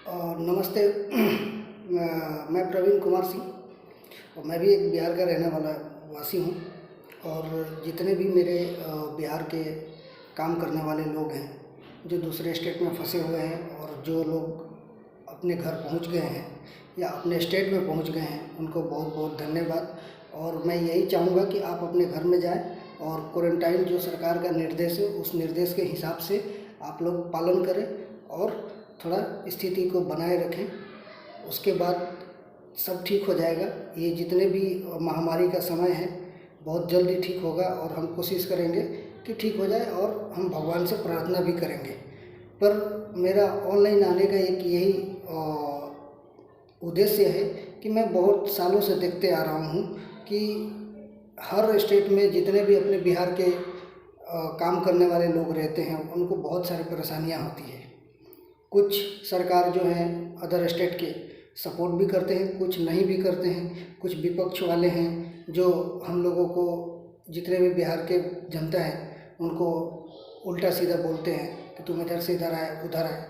नमस्ते। मैं प्रवीण कुमार सिंह और मैं भी एक बिहार का रहने वाला वासी हूँ। और जितने भी मेरे बिहार के काम करने वाले लोग हैं जो दूसरे स्टेट में फंसे हुए हैं और जो लोग अपने घर पहुँच गए हैं या अपने स्टेट में पहुँच गए हैं, उनको बहुत बहुत धन्यवाद। और मैं यही चाहूँगा कि आप अपने घर में जाएं और क्वारंटाइन जो सरकार का निर्देश है उस निर्देश के हिसाब से आप लोग पालन करें और थोड़ा स्थिति को बनाए रखें। उसके बाद सब ठीक हो जाएगा। ये जितने भी महामारी का समय है बहुत जल्दी ठीक होगा और हम कोशिश करेंगे कि ठीक हो जाए और हम भगवान से प्रार्थना भी करेंगे। पर मेरा ऑनलाइन आने का एक यही उद्देश्य है कि मैं बहुत सालों से देखते आ रहा हूँ कि हर स्टेट में जितने भी अपने बिहार के काम करने वाले लोग रहते हैं उनको बहुत सारी परेशानियाँ होती है। कुछ सरकार जो है अदर स्टेट के सपोर्ट भी करते हैं, कुछ नहीं भी करते हैं। कुछ विपक्ष वाले हैं जो हम लोगों को, जितने भी बिहार के जनता है उनको उल्टा सीधा बोलते हैं कि तुम इधर से इधर आए उधर आए।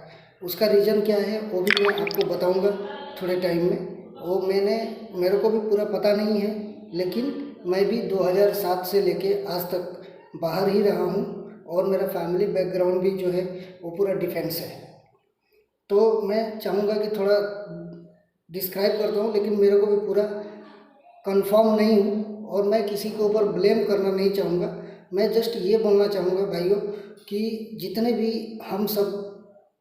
उसका रीज़न क्या है वो भी मैं आपको बताऊंगा थोड़े टाइम में। वो मेरे को भी पूरा पता नहीं है, लेकिन मैं भी 2007 से लेके आज तक बाहर ही रहा हूँ और मेरा फैमिली बैकग्राउंड भी जो है वो पूरा डिफेंस है। तो मैं चाहूँगा कि थोड़ा डिस्क्राइब करता हूँ, लेकिन मेरे को भी पूरा कंफर्म नहीं हूँ और मैं किसी के ऊपर ब्लेम करना नहीं चाहूँगा। मैं जस्ट ये बोलना चाहूँगा भाइयों कि जितने भी हम सब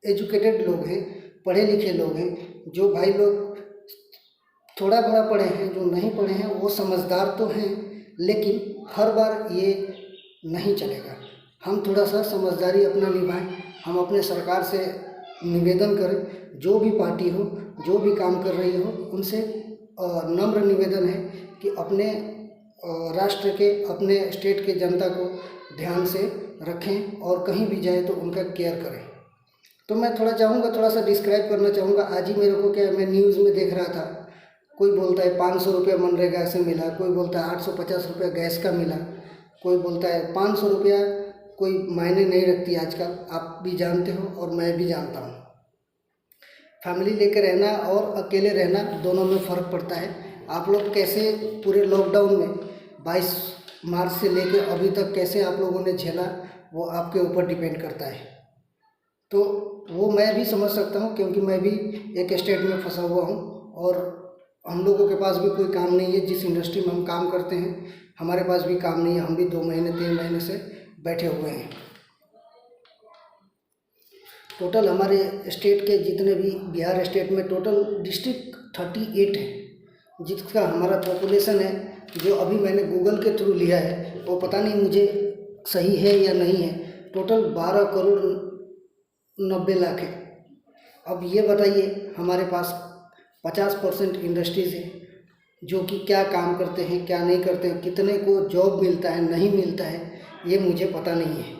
एजुकेटेड लोग हैं, पढ़े लिखे लोग हैं, जो भाई लोग थोड़ा बड़ा पढ़े हैं, जो नहीं पढ़े हैं, वो समझदार तो हैं, लेकिन हर बार ये नहीं चलेगा। हम थोड़ा सा समझदारी अपना निभाएं। हम अपने सरकार से निवेदन करें, जो भी पार्टी हो, जो भी काम कर रही हो, उनसे नम्र निवेदन है कि अपने राष्ट्र के, अपने स्टेट के जनता को ध्यान से रखें और कहीं भी जाए तो उनका केयर करें। तो मैं थोड़ा चाहूँगा, थोड़ा सा डिस्क्राइब करना चाहूँगा। आज ही मेरे को क्या, मैं न्यूज़ में देख रहा था, कोई बोलता है 500 रुपया मनरेगा से मिला, कोई बोलता है 850 रुपया गैस का मिला, कोई बोलता है 500 रुपया। कोई मायने नहीं रखती आजकल, आप भी जानते हो और मैं भी जानता हूँ। फैमिली लेकर रहना और अकेले रहना दोनों में फ़र्क पड़ता है। आप लोग कैसे पूरे लॉकडाउन में 22 मार्च से लेकर अभी तक कैसे आप लोगों ने झेला, वो आपके ऊपर डिपेंड करता है। तो वो मैं भी समझ सकता हूँ, क्योंकि मैं भी एक स्टेट में फंसा हुआ हूँ और हम लोगों के पास भी कोई काम नहीं है। जिस इंडस्ट्री में हम काम करते हैं हमारे पास भी काम नहीं है। हम भी 2 महीने 3 महीने से बैठे हुए हैं। टोटल हमारे स्टेट के जितने भी बिहार स्टेट में टोटल डिस्ट्रिक्ट 38 है, जिसका हमारा पॉपुलेशन है, जो अभी मैंने गूगल के थ्रू लिया है, वो पता नहीं मुझे सही है या नहीं है, टोटल 12 करोड़ 90 लाख है। अब ये बताइए, हमारे पास 50% इंडस्ट्रीज़ है जो कि क्या काम करते हैं क्या नहीं करते हैं, कितने को जॉब मिलता है नहीं मिलता है, ये मुझे पता नहीं है।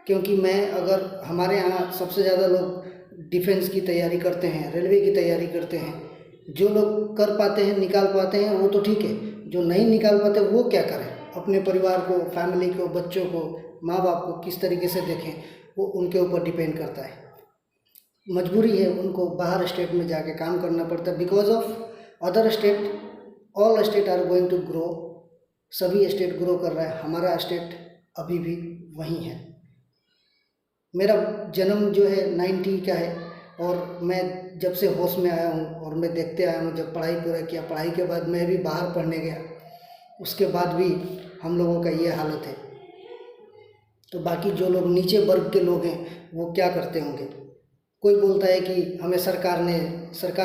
क्योंकि मैं, अगर हमारे यहाँ सबसे ज़्यादा लोग डिफेंस की तैयारी करते हैं, रेलवे की तैयारी करते हैं। जो लोग कर पाते हैं, निकाल पाते हैं, वो तो ठीक है। जो नहीं निकाल पाते वो क्या करें? अपने परिवार को, फैमिली को, बच्चों को, माँ बाप को किस तरीके से देखें, वो उनके ऊपर डिपेंड करता है। मजबूरी है, उनको बाहर स्टेट में जाके काम करना पड़ता है। Because of other state, all state are going to grow. सभी स्टेट ग्रो कर रहा है, हमारा स्टेट अभी भी वहीं है। मेरा जन्म जो है 90 का है और मैं जब से होश में आया हूँ और मैं देखते आया हूँ, जब पढ़ाई पूरा किया, पढ़ाई के बाद मैं भी बाहर पढ़ने गया, उसके बाद भी हम लोगों का ये हालत है। तो बाकी जो लोग नीचे वर्ग के लोग हैं वो क्या करते होंगे? कोई बोलता है कि हमें सरकार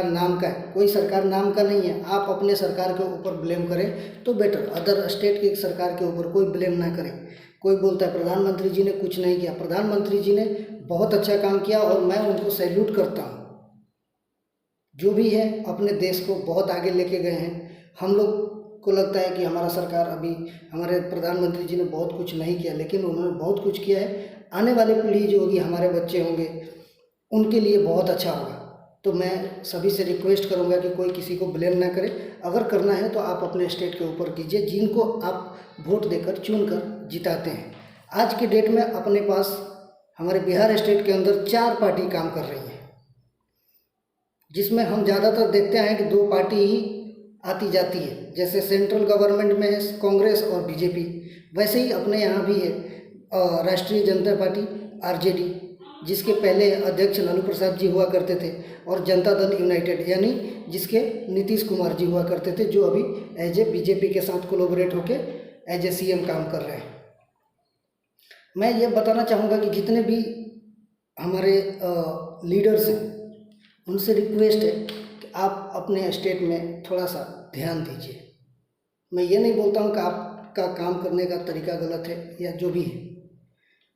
नाम का है। कोई सरकार नाम का नहीं है। आप अपने सरकार के ऊपर ब्लेम करें तो बेटर, अदर स्टेट की सरकार के ऊपर कोई ब्लेम ना करें। कोई बोलता है प्रधानमंत्री जी ने कुछ नहीं किया। प्रधानमंत्री जी ने बहुत अच्छा काम किया और मैं उनको सैल्यूट करता हूँ। जो भी है अपने देश को बहुत आगे लेके गए हैं। हम लोग को लगता है कि हमारा सरकार, अभी हमारे प्रधानमंत्री जी ने बहुत कुछ नहीं किया, लेकिन उन्होंने बहुत कुछ किया है। आने वाली पीढ़ी जो होगी, हमारे बच्चे होंगे, उनके लिए बहुत अच्छा होगा। तो मैं सभी से रिक्वेस्ट करूंगा कि कोई किसी को ब्लेम ना करे। अगर करना है तो आप अपने स्टेट के ऊपर कीजिए, जिनको आप वोट देकर चुनकर जिताते हैं। आज के डेट में अपने पास हमारे बिहार स्टेट के अंदर 4 पार्टी काम कर रही हैं। जिसमें हम ज़्यादातर देखते हैं कि दो पार्टी ही आती जाती है। जैसे सेंट्रल गवर्नमेंट में है कांग्रेस और बीजेपी, वैसे ही अपने यहाँ भी है राष्ट्रीय जनता पार्टी आरजेडी, जिसके पहले अध्यक्ष लालू प्रसाद जी हुआ करते थे, और जनता दल यूनाइटेड यानी जिसके नीतीश कुमार जी हुआ करते थे, जो अभी एज ए बीजेपी के साथ कोलैबोरेट होके एज ए सीएम काम कर रहे हैं। मैं ये बताना चाहूँगा कि जितने भी हमारे लीडर्स हैं उनसे रिक्वेस्ट है कि आप अपने स्टेट में थोड़ा सा ध्यान दीजिए। मैं ये नहीं बोलता हूँ कि आपका काम करने का तरीका गलत है या जो भी है,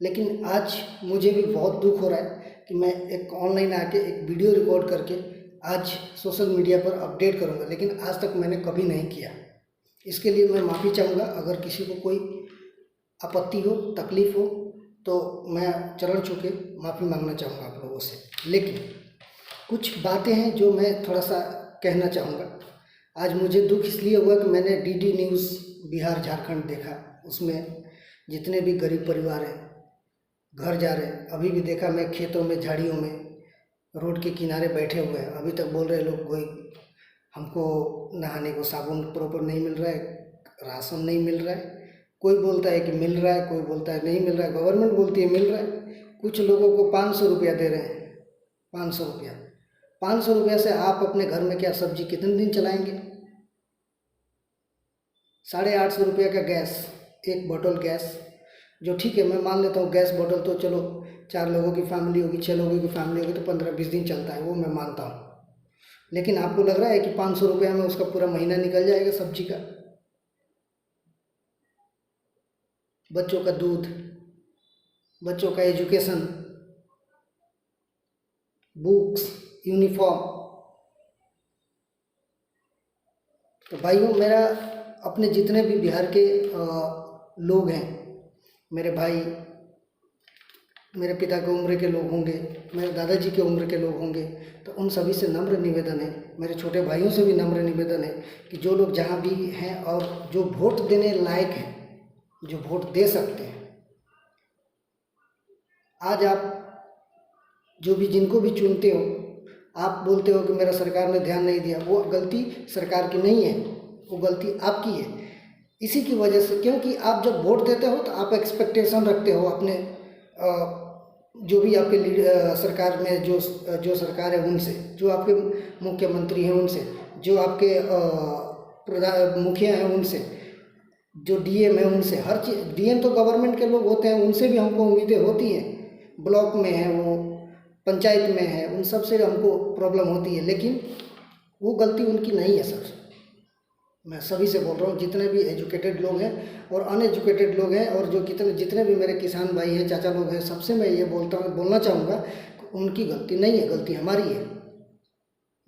लेकिन आज मुझे भी बहुत दुख हो रहा है कि मैं एक ऑनलाइन आके एक वीडियो रिकॉर्ड करके आज सोशल मीडिया पर अपडेट करूँगा, लेकिन आज तक मैंने कभी नहीं किया। इसके लिए मैं माफ़ी चाहूँगा। अगर किसी को कोई आपत्ति हो, तकलीफ़ हो, तो मैं चरण छू के माफ़ी मांगना चाहूँगा आप लोगों से। लेकिन कुछ बातें हैं जो मैं थोड़ा सा कहना चाहूँगा। आज मुझे दुख इसलिए हुआ कि मैंने डीडी न्यूज़ बिहार झारखंड देखा, उसमें जितने भी गरीब परिवार हैं घर जा रहे हैं। अभी भी देखा मैं खेतों में, झाड़ियों में, रोड के किनारे बैठे हुए हैं। अभी तक बोल रहे लोग कोई हमको नहाने को साबुन प्रॉपर नहीं मिल रहा है, राशन नहीं मिल रहा है। कोई बोलता है कि मिल रहा है, कोई बोलता है नहीं मिल रहा है। गवर्नमेंट बोलती है मिल रहा है। कुछ लोगों को 500 रुपया दे रहे हैं, 500 रुपया। 500 रुपया से आप अपने घर में क्या सब्जी कितने दिन चलाएंगे? 850 रुपया का गैस, एक बोतल गैस, जो ठीक है मैं मान लेता हूँ गैस बोतल तो चलो 4 लोगों की फैमिली होगी, 6 लोगों की फैमिली होगी तो 15-20 दिन चलता है, वो मैं मानता हूँ। लेकिन आपको लग रहा है कि 500 रुपया में उसका पूरा महीना निकल जाएगा सब्जी का? बच्चों का दूध, बच्चों का एजुकेशन, बुक्स, यूनिफॉर्म। तो भाइयों, मेरा अपने जितने भी बिहार के लोग हैं, मेरे भाई, मेरे पिता की उम्र के लोग होंगे, मेरे दादाजी की उम्र के लोग होंगे, तो उन सभी से नम्र निवेदन है, मेरे छोटे भाइयों से भी नम्र निवेदन है कि जो लोग जहाँ भी हैं और जो वोट देने लायक हैं, जो वोट दे सकते हैं, आज आप जो भी जिनको भी चुनते हो, आप बोलते हो कि मेरा सरकार ने ध्यान नहीं दिया, वो गलती सरकार की नहीं है, वो गलती आपकी है। इसी की वजह से, क्योंकि आप जब वोट देते हो तो आप एक्सपेक्टेशन रखते हो अपने जो भी आपके सरकार में जो सरकार है उनसे, जो आपके मुख्यमंत्री हैं उनसे, जो आपके प्रधान मुखिया हैं उनसे, जो डीएम है उनसे, हर चीज़। डीएम तो गवर्नमेंट के लोग होते हैं, उनसे भी हमको उम्मीदें होती हैं। ब्लॉक में है वो, पंचायत में है, उन सब से हमको प्रॉब्लम होती है, लेकिन वो गलती उनकी नहीं है सर। मैं सभी से बोल रहा हूँ, जितने भी एजुकेटेड लोग हैं और अनएजुकेटेड लोग हैं, और जो जितने भी मेरे किसान भाई हैं, चाचा लोग हैं, सबसे मैं ये बोलना चाहूँगा कि उनकी गलती नहीं है, गलती हमारी है,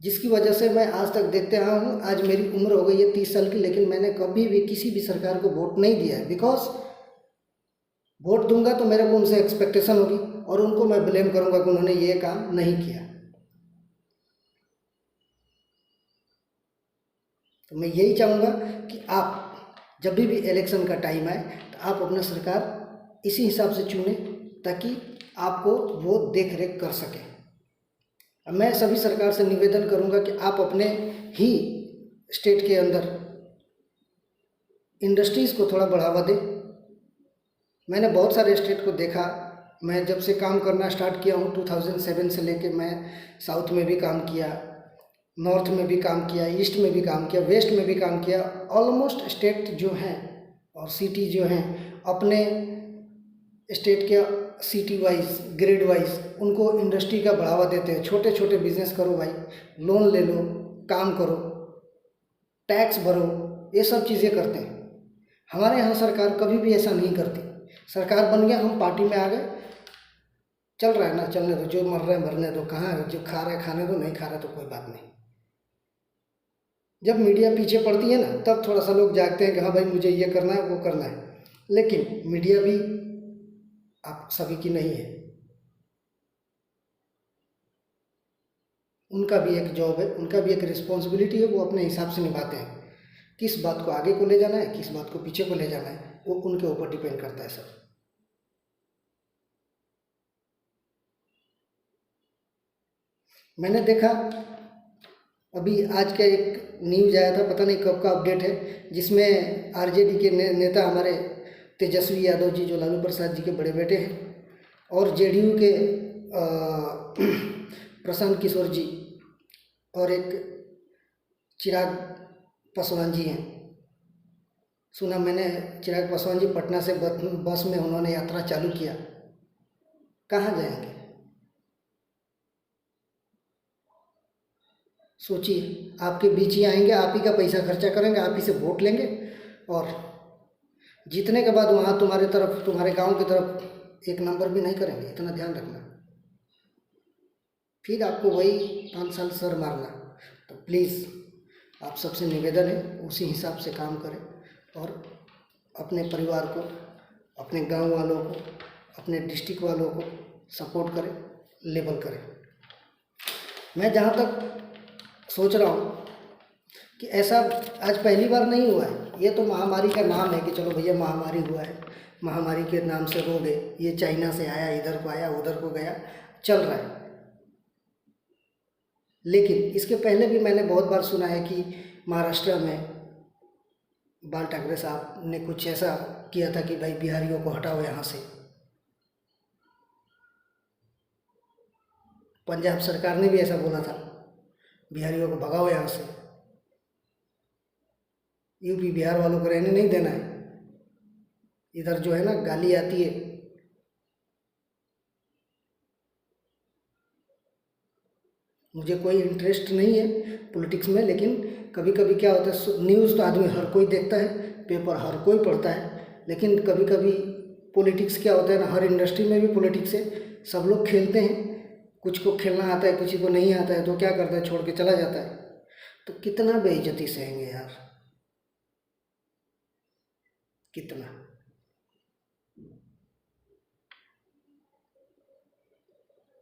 जिसकी वजह से मैं आज तक देखते आया हूँ। आज मेरी उम्र हो गई है 30 साल की, लेकिन मैंने कभी भी किसी भी सरकार को वोट नहीं दिया है। बिकॉज वोट दूंगा तो मेरे को उनसे एक्सपेक्टेशन होगी और उनको मैं ब्लेम करूँगा कि उन्होंने ये काम नहीं किया। तो मैं यही चाहूँगा कि आप जब भी इलेक्शन का टाइम आए तो आप अपना सरकार इसी हिसाब से चुनें, ताकि आपको वो देख रेख कर सकें। मैं सभी सरकार से निवेदन करूँगा कि आप अपने ही स्टेट के अंदर इंडस्ट्रीज़ को थोड़ा बढ़ावा दें। मैंने बहुत सारे स्टेट को देखा। मैं जब से काम करना स्टार्ट किया हूँ 2007 से लेके, मैं साउथ में भी काम किया, नॉर्थ में भी काम किया, ईस्ट में भी काम किया, वेस्ट में भी काम किया। ऑलमोस्ट स्टेट जो हैं और सिटी जो हैं, अपने स्टेट के सिटी वाइज, ग्रेड वाइज उनको इंडस्ट्री का बढ़ावा देते हैं। छोटे छोटे बिजनेस करो भाई, लोन ले लो, काम करो, टैक्स भरो, ये सब चीज़ें करते हैं। हमारे यहाँ सरकार कभी भी ऐसा नहीं करती। सरकार बन गया, हम पार्टी में आ गए, चल रहा है ना चलने दो, जो मर रहे हैं मरने दो, कहाँ जो खा रहे खाने दो, नहीं खा रहे तो कोई बात नहीं। जब मीडिया पीछे पड़ती है ना, तब थोड़ा सा लोग जागते हैं कि हाँ भाई मुझे ये करना है, वो करना है। लेकिन मीडिया भी आप सभी की नहीं है, उनका भी एक जॉब है, उनका भी एक रिस्पॉन्सिबिलिटी है, वो अपने हिसाब से निभाते हैं। किस बात को आगे को ले जाना है, किस बात को पीछे को ले जाना है, वो उनके ऊपर डिपेंड करता है सर। मैंने देखा अभी आज का एक न्यूज़ आया था, पता नहीं कब का अपडेट है, जिसमें आरजेडी के नेता हमारे तेजस्वी यादव जी, जो लालू प्रसाद जी के बड़े बेटे हैं, और जेडीयू के प्रशांत किशोर जी और एक चिराग पासवान जी हैं। सुना मैंने चिराग पासवान जी पटना से बस में उन्होंने यात्रा चालू किया। कहाँ जाएंगे? सोचिए, आपके बीच ही आएंगे, आप ही का पैसा खर्चा करेंगे, आप ही से वोट लेंगे, और जीतने के बाद वहाँ तुम्हारे तरफ, तुम्हारे गांव की तरफ एक नंबर भी नहीं करेंगे। इतना ध्यान रखना, फिर आपको वही 5 साल सर मारना। तो प्लीज़ आप सबसे निवेदन है, उसी हिसाब से काम करें और अपने परिवार को, अपने गांव वालों को, अपने डिस्ट्रिक्ट वालों को सपोर्ट करें, लेबल करें। मैं जहाँ तक सोच रहा हूँ कि ऐसा आज पहली बार नहीं हुआ है। ये तो महामारी का नाम है कि चलो भैया महामारी हुआ है, महामारी के नाम से रोग है, ये चाइना से आया, इधर को आया, उधर को गया, चल रहा है। लेकिन इसके पहले भी मैंने बहुत बार सुना है कि महाराष्ट्र में बाल ठाकरे साहब ने कुछ ऐसा किया था कि भाई बिहारियों को हटाओ यहाँ से। पंजाब सरकार ने भी ऐसा बोला था, बिहारियों को भगाओ यहाँ से। यूपी बिहार वालों को रहने नहीं देना है। इधर जो है ना, गाली आती है। मुझे कोई इंटरेस्ट नहीं है पॉलिटिक्स में, लेकिन कभी कभी क्या होता है, न्यूज़ तो आदमी हर कोई देखता है, पेपर हर कोई पढ़ता है, लेकिन कभी कभी पॉलिटिक्स क्या होता है ना, हर इंडस्ट्री में भी पॉलिटिक्स है। सब लोग खेलते हैं, कुछ को खेलना आता है, किसी को नहीं आता है, तो क्या करता है, छोड़ के चला जाता है। तो कितना बेइज्जती सहेंगे यार, कितना।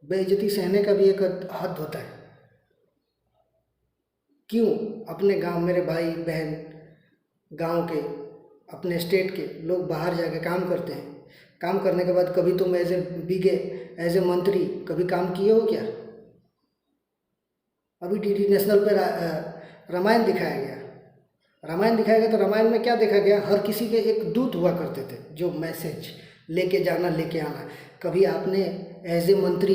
बेइज्जती सहने का भी एक हद होता है। क्यों अपने गांव, मेरे भाई बहन गांव के, अपने स्टेट के लोग बाहर जाके काम करते हैं, काम करने के बाद कभी तुम एज ए बिगे, एज ए मंत्री कभी काम किए हो क्या? अभी डीडी नेशनल पे रामायण दिखाया गया। रामायण दिखाया गया तो रामायण में क्या देखा गया, हर किसी के एक दूत हुआ करते थे जो मैसेज लेके जाना, लेके आना। कभी आपने एज ए मंत्री,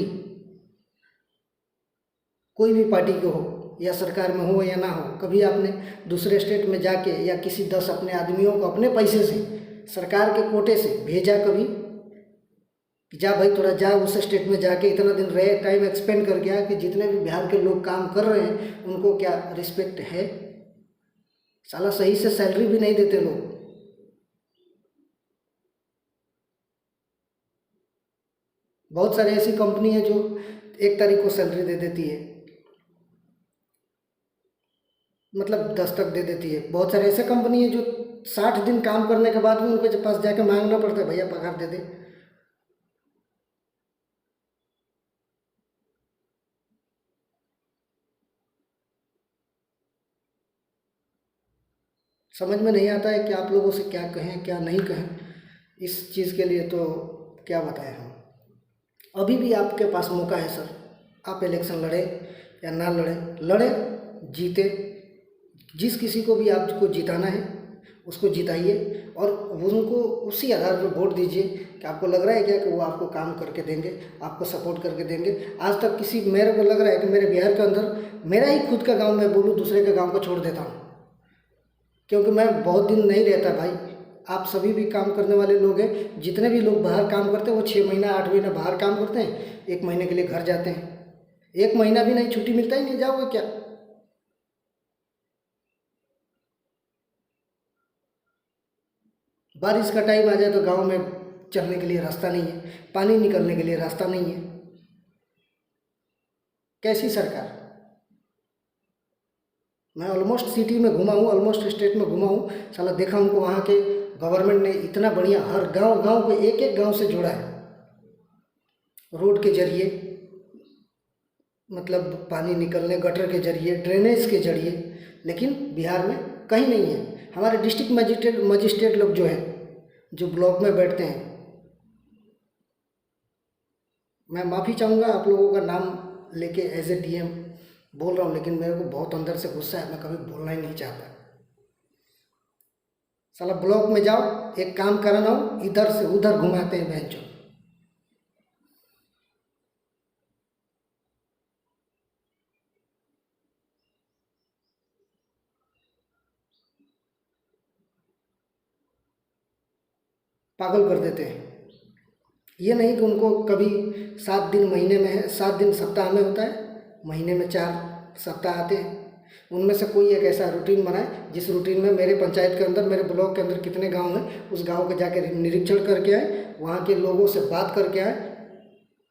कोई भी पार्टी के हो या सरकार में हो या ना हो, कभी आपने दूसरे स्टेट में जाके या किसी 10 अपने आदमियों को अपने पैसे से, सरकार के कोटे से भेजा कभी कि जा भाई थोड़ा जा उस स्टेट में जाके इतना दिन रहे, टाइम एक्सपेंड कर गया कि जितने भी बिहार के लोग काम कर रहे हैं उनको क्या रिस्पेक्ट है? साला सही से सैलरी भी नहीं देते लोग। बहुत सारी ऐसी कंपनी है जो 1 तारीख को सैलरी दे देती है, मतलब 10 तक दे देती है। बहुत सारे ऐसे कंपनी है जो 60 दिन काम करने के बाद भी उनके पास जाके मांगना पड़ता है, भैया पगार दे दे। समझ में नहीं आता है कि आप लोगों से क्या कहें क्या नहीं कहें। इस चीज़ के लिए तो क्या बताएं हम। अभी भी आपके पास मौका है सर, आप इलेक्शन लड़े या ना लड़े, लड़े जीते, जिस किसी को भी आपको जिताना है उसको जिताइए और उनको उसी आधार पर वोट दीजिए कि आपको लग रहा है क्या कि वो आपको काम करके देंगे, आपको सपोर्ट करके देंगे। आज तक किसी, मेरे को लग रहा है कि मेरे बिहार के अंदर मेरा ही खुद का गांव मैं बोलूँ दूसरे के गांव को छोड़ देता हूँ, क्योंकि मैं बहुत दिन नहीं रहता भाई। आप सभी भी काम करने वाले लोग हैं, जितने भी लोग बाहर काम करते हैं वो 6 महीना 8 महीना बाहर काम करते हैं, 1 महीने के लिए घर जाते हैं। 1 महीना भी नहीं छुट्टी मिलता ही नहीं, जाओगे क्या? बारिश का टाइम आ जाए तो गांव में चलने के लिए रास्ता नहीं है, पानी निकलने के लिए रास्ता नहीं है। कैसी सरकार? मैं ऑलमोस्ट सिटी में घुमा हूँ, ऑलमोस्ट स्टेट में घुमा हूँ, साला देखा हूँ कि वहाँ के गवर्नमेंट ने इतना बढ़िया हर गांव गांव को एक एक गांव से जोड़ा है रोड के जरिए, मतलब पानी निकलने, गटर के जरिए, ड्रेनेज के जरिए। लेकिन बिहार में कहीं नहीं है। हमारे डिस्ट्रिक्ट मजिस्ट्रेट लोग जो हैं, जो ब्लॉक में बैठते हैं, मैं माफ़ी चाहूँगा आप लोगों का नाम लेके एज ए डीएम, बोल रहा हूँ, लेकिन मेरे को बहुत अंदर से गुस्सा है, मैं कभी बोलना ही नहीं चाहता। साला ब्लॉक में जाओ, एक काम कराना हो, इधर से उधर घुमाते हैं बेंचो। पागल कर देते हैं। ये नहीं कि उनको कभी 7 दिन महीने में है, 7 दिन सप्ताह में होता है, महीने में 4 सप्ताह आते हैं। उनमें से कोई एक ऐसा रूटीन बनाए जिस रूटीन में मेरे पंचायत के अंदर, मेरे ब्लॉक के अंदर कितने गांव हैं, उस गांव के जाकर निरीक्षण करके आए, वहाँ के लोगों से बात करके आए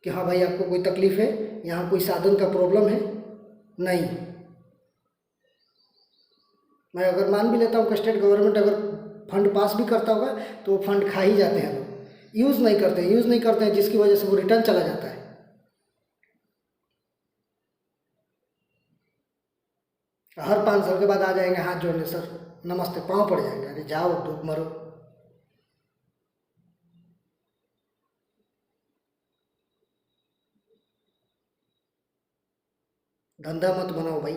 कि हाँ भाई आपको कोई तकलीफ़ है, यहाँ कोई साधन का प्रॉब्लम है। नहीं, मैं अगर मान भी लेता हूँ कि स्टेट गवर्नमेंट अगर फंड पास भी करता होगा तो वो फंड खा ही जाते हैं लोग, यूज़ नहीं करते हैं, जिसकी वजह से वो रिटर्न चला जाता है। हर 5 साल के बाद आ जाएंगे हाथ जोड़ने, सर नमस्ते, पाँव पड़ जाएंगे, अरे जाओ डूब मरो। धंधा मत बनाओ भाई।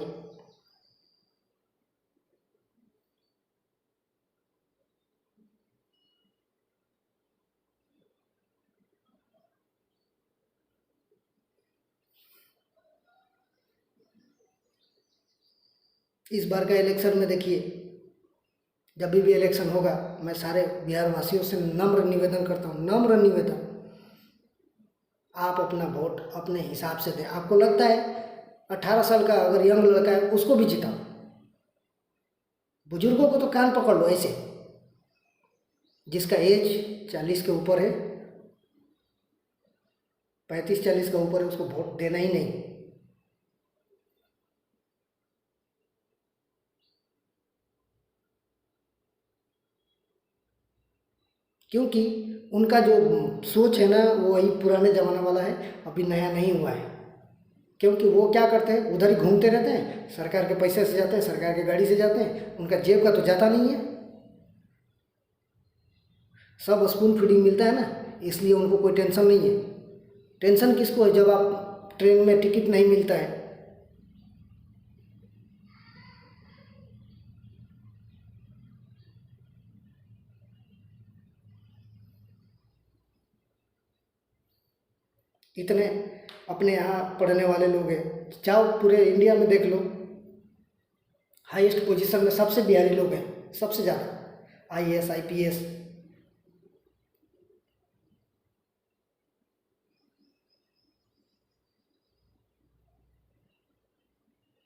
इस बार का इलेक्शन में देखिए, जब भी इलेक्शन होगा, मैं सारे बिहार वासियों से नम्र निवेदन करता हूँ, नम्र निवेदन, आप अपना वोट अपने हिसाब से दें। आपको लगता है 18 साल का अगर यंग लड़का है उसको भी जिताओ, बुजुर्गों को तो कान पकड़ लो ऐसे, जिसका एज 40 के ऊपर है, 35-40 के ऊपर है, उसको वोट देना ही नहीं। क्योंकि उनका जो सोच है ना, वो वही पुराने ज़माना वाला है, अभी नया नहीं हुआ है। क्योंकि वो क्या करते हैं, उधर ही घूमते रहते हैं, सरकार के पैसे से जाते हैं, सरकार की गाड़ी से जाते हैं, उनका जेब का तो जाता नहीं है। सब स्पून फीडिंग मिलता है ना, इसलिए उनको कोई टेंशन नहीं है। टेंशन किसको है जब आप ट्रेन में टिकट नहीं मिलता है। इतने अपने यहाँ पढ़ने वाले लोग हैं, जाओ पूरे इंडिया में देख लो, हाईएस्ट पोजीशन में सबसे बिहारी लोग हैं, सबसे ज़्यादा आईएएस आईपीएस।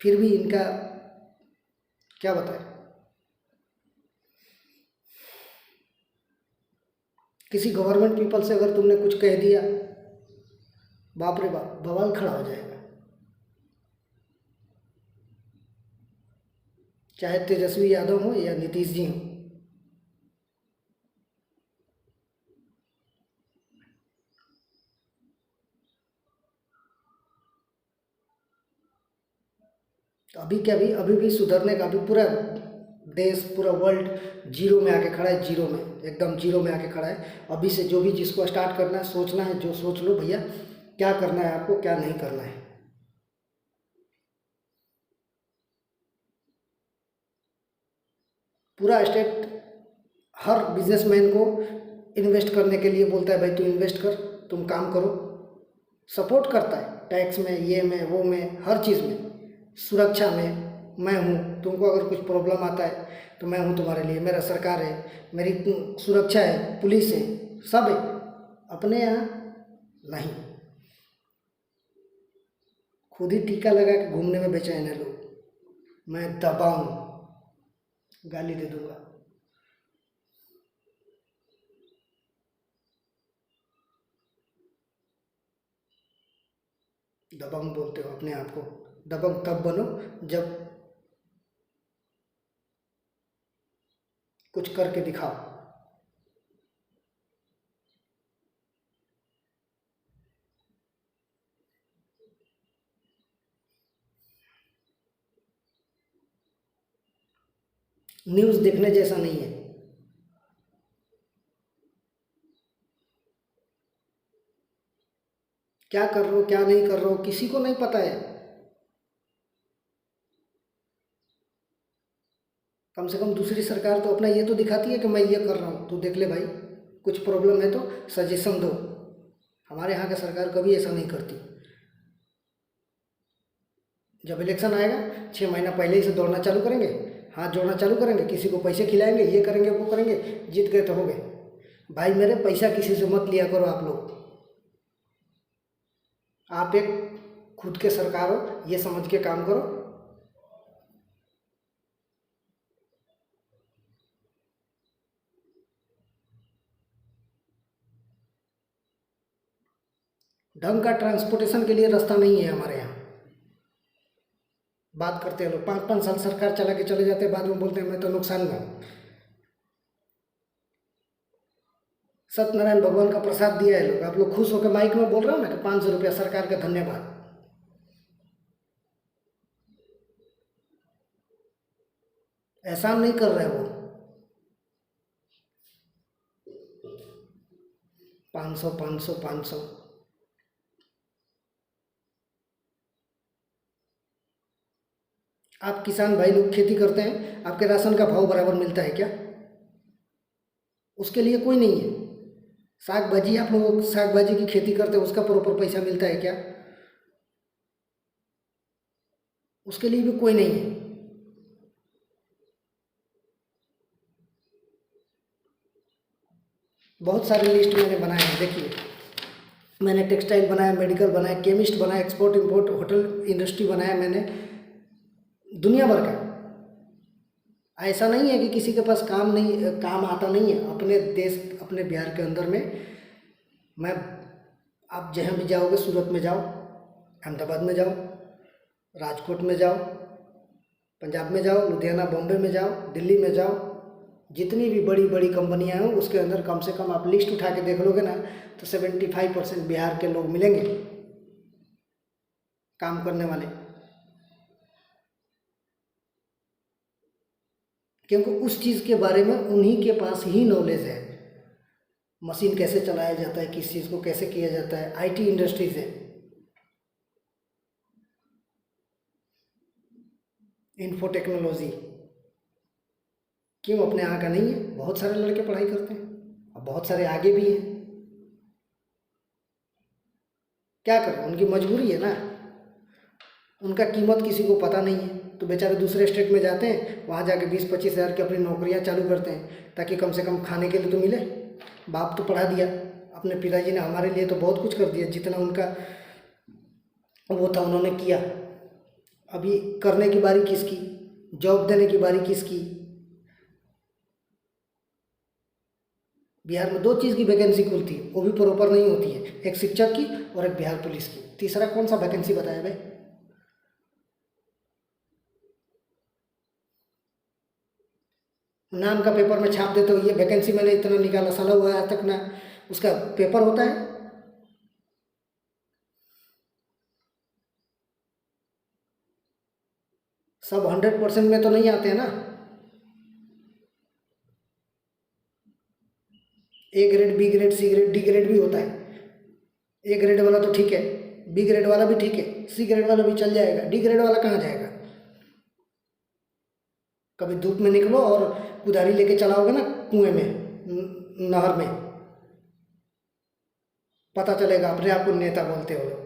फिर भी इनका क्या बताएं। किसी गवर्नमेंट पीपल से अगर तुमने कुछ कह दिया, बाप रे बाप, बवाल खड़ा हो जाएगा। चाहे तेजस्वी यादव हो या नीतीश जी हो। तो अभी क्या, अभी भी सुधरने का, अभी पूरा देश, पूरा वर्ल्ड जीरो में आके खड़ा है, जीरो में, एकदम जीरो में आके खड़ा है। अभी से जो भी जिसको स्टार्ट करना है, सोचना है, जो सोच लो भैया, क्या करना है आपको, क्या नहीं करना है। पूरा स्टेट हर बिजनेसमैन को इन्वेस्ट करने के लिए बोलता है, भाई तू इन्वेस्ट कर, तुम काम करो, सपोर्ट करता है टैक्स में, ये में, वो में, हर चीज़ में, सुरक्षा में मैं हूँ। तुमको अगर कुछ प्रॉब्लम आता है तो मैं हूँ तुम्हारे लिए, मेरा सरकार है, मेरी सुरक्षा है, पुलिस है, सब है। अपने यहाँ नहीं, खुद ही टीका लगा के घूमने में बेचैन है लोग। मैं दबाऊँ, गाली दे दूंगा। दबंग बोलते हो अपने आप को, दबंग तब बनो जब कुछ करके दिखाओ। न्यूज़ देखने जैसा नहीं है। क्या कर रहे हो, क्या नहीं कर रहे हो, किसी को नहीं पता है। कम से कम दूसरी सरकार तो अपना ये तो दिखाती है कि मैं ये कर रहा हूँ, तो देख ले भाई, कुछ प्रॉब्लम है तो सजेशन दो। हमारे यहाँ का सरकार कभी ऐसा नहीं करती। जब इलेक्शन आएगा 6 महीना पहले ही से दौड़ना चालू करेंगे, हाथ जोड़ना चालू करेंगे, किसी को पैसे खिलाएंगे, ये करेंगे वो करेंगे, जीत गए तो हो गए। भाई मेरे, पैसा किसी से मत लिया करो आप लोग। आप एक खुद के सरकार हो, ये समझ के काम करो। ढंग का ट्रांसपोर्टेशन के लिए रास्ता नहीं है हमारे यहाँ। बात करते हैं लोग, 5-5 साल सरकार चला के चले जाते हैं, बाद में बोलते हैं मैं तो नुकसान में हूँ। सत्यनारायण भगवान का प्रसाद दिया है लोग, आप लोग खुश होकर माइक में बोल रहे हो ना कि 500 रुपया सरकार का धन्यवाद। एहसान नहीं कर रहे वो। 500 500 500। आप किसान भाई लोग खेती करते हैं, आपके राशन का भाव बराबर मिलता है क्या? उसके लिए कोई नहीं है। साग भाजी, आप लोग साग भाजी की खेती करते हैं, उसका प्रॉपर पैसा मिलता है क्या? उसके लिए भी कोई नहीं है। बहुत सारे लिस्ट मैंने बनाए हैं, देखिए। मैंने टेक्सटाइल बनाया, मेडिकल बनाया, केमिस्ट बनाया, एक्सपोर्ट इंपोर्ट, होटल इंडस्ट्री बनाया मैंने, दुनिया भर का। ऐसा नहीं है कि किसी के पास काम आता नहीं है। अपने देश, अपने बिहार के अंदर में मैं, आप जहाँ भी जाओगे, सूरत में जाओ, अहमदाबाद में जाओ, राजकोट में जाओ, पंजाब में जाओ, लुधियाना बॉम्बे में जाओ, दिल्ली में जाओ, जितनी भी बड़ी बड़ी कंपनियां हैं उसके अंदर कम से कम आप लिस्ट उठा के देख लोगे ना, तो 75% बिहार के लोग मिलेंगे काम करने वाले। क्योंकि उस चीज़ के बारे में उन्हीं के पास ही नॉलेज है। मशीन कैसे चलाया जाता है, किस चीज़ को कैसे किया जाता है, आईटी इंडस्ट्रीज है, इन्फो टेक्नोलॉजी। क्यों अपने यहाँ का नहीं है? बहुत सारे लड़के पढ़ाई करते हैं और बहुत सारे आगे भी हैं। क्या करें, उनकी मजबूरी है ना। उनका कीमत किसी को पता नहीं है, तो बेचारे दूसरे स्टेट में जाते हैं, वहाँ जाके 20-25 हज़ार की अपनी नौकरियाँ चालू करते हैं, ताकि कम से कम खाने के लिए तो मिले। बाप तो पढ़ा दिया, अपने पिताजी ने हमारे लिए तो बहुत कुछ कर दिया, जितना उनका वो था उन्होंने किया। अभी करने की बारी किसकी, जॉब देने की बारी किसकी? बिहार में 2 चीज़ की वैकेंसी खुलती है, वो भी प्रॉपर नहीं होती है, एक शिक्षक की और एक बिहार पुलिस की। तीसरा कौन सा वैकेंसी बताया भाई? नाम का पेपर में छाप देते हो, ये वैकेंसी मैंने इतना निकाला, साला हुआ है आज तक ना उसका पेपर होता है। सब 100% में तो नहीं आते हैं ना। A grade, B grade, C grade, D grade भी होता है। ए ग्रेड वाला तो ठीक है, बी ग्रेड वाला भी ठीक है, सी ग्रेड वाला भी चल जाएगा, डी ग्रेड वाला कहाँ जाएगा? कभी धूप में निकलो और कुदारी लेके चलाओगे ना कुएं में, नहर में, पता चलेगा अपने आप को नेता बोलते हो लोग।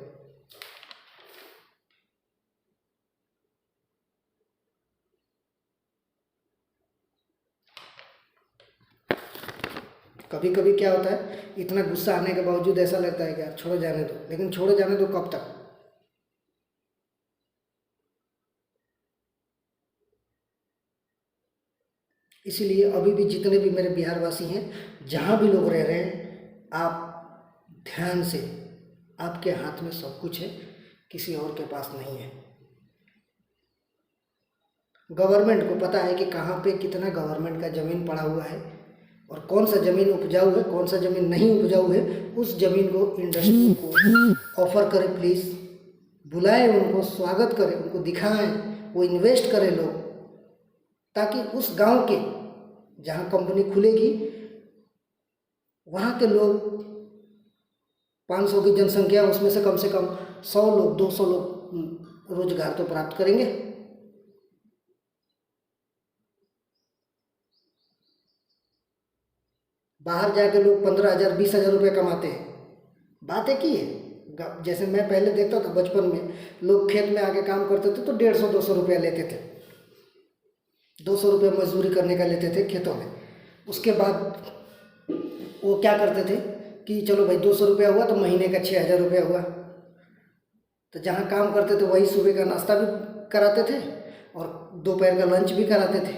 कभी कभी क्या होता है, इतना गुस्सा आने के बावजूद ऐसा लगता है कि यार छोड़ो जाने दो, लेकिन छोड़ो जाने दो कब तक? इसीलिए अभी भी जितने भी मेरे बिहारवासी हैं, जहाँ भी लोग रह रहे हैं, आप ध्यान से, आपके हाथ में सब कुछ है, किसी और के पास नहीं है। गवर्नमेंट को पता है कि कहाँ पे कितना गवर्नमेंट का ज़मीन पड़ा हुआ है और कौन सा ज़मीन उपजाऊ है, कौन सा ज़मीन नहीं उपजाऊ है। उस ज़मीन को इंडस्ट्री को ऑफर करें प्लीज़, बुलाएं उनको, स्वागत करें, उनको दिखाएं, वो इन्वेस्ट करें लोग, ताकि उस गांव के जहां कंपनी खुलेगी वहां के लोग, 500 की जनसंख्या, उसमें से कम 100 लोग, 200 लोग रोजगार तो प्राप्त करेंगे। बाहर जाके लोग 15,000 20,000 रुपये कमाते हैं। बात एक ही है। जैसे मैं पहले देखता था बचपन में, लोग खेत में आके काम करते थे तो 150-200 रुपया लेते थे, 200 रुपये मजदूरी करने का लेते थे खेतों में। उसके बाद वो क्या करते थे कि चलो भाई 200 रुपया हुआ तो महीने का 6,000 रुपया हुआ। तो जहाँ काम करते थे वही सुबह का नाश्ता भी कराते थे और दोपहर का लंच भी कराते थे,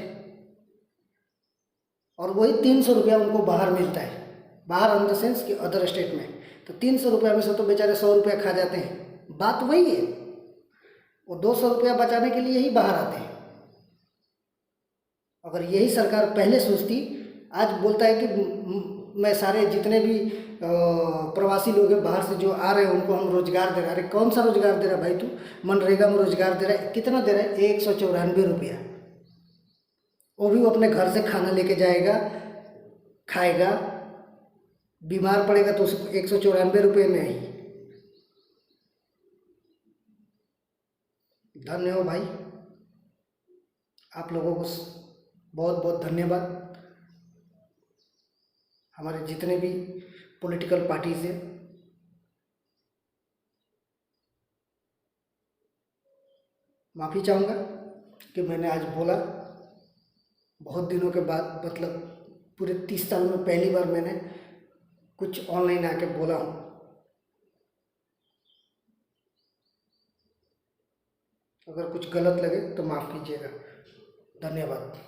और वही 300 रुपया उनको बाहर मिलता है। बाहर इन द सेंस कि अदर स्टेट में, तो 300 रुपया में से तो बेचारे 100 रुपया खा जाते हैं। बात वही है, वो 200 रुपया बचाने के लिए ही बाहर आते हैं। अगर यही सरकार पहले सोचती, आज बोलता है कि मैं सारे जितने भी प्रवासी लोग हैं बाहर से जो आ रहे हैं उनको हम रोजगार दे रहे हैं। अरे कौन सा रोजगार दे रहा है भाई तू? मनरेगा में रोजगार दे रहा है, कितना दे रहा है? 194 रुपया। वो भी वो अपने घर से खाना लेके जाएगा, खाएगा, बीमार पड़ेगा तो उसको 194 रुपये में ही। धन्य हो भाई, आप लोगों को बहुत बहुत धन्यवाद। हमारे जितने भी पॉलिटिकल पार्टीज हैं, माफ़ी चाहूँगा कि मैंने आज बोला, बहुत दिनों के बाद, मतलब पूरे 30 साल में पहली बार मैंने कुछ ऑनलाइन आके बोला हूँ। अगर कुछ गलत लगे तो माफ़ कीजिएगा। धन्यवाद।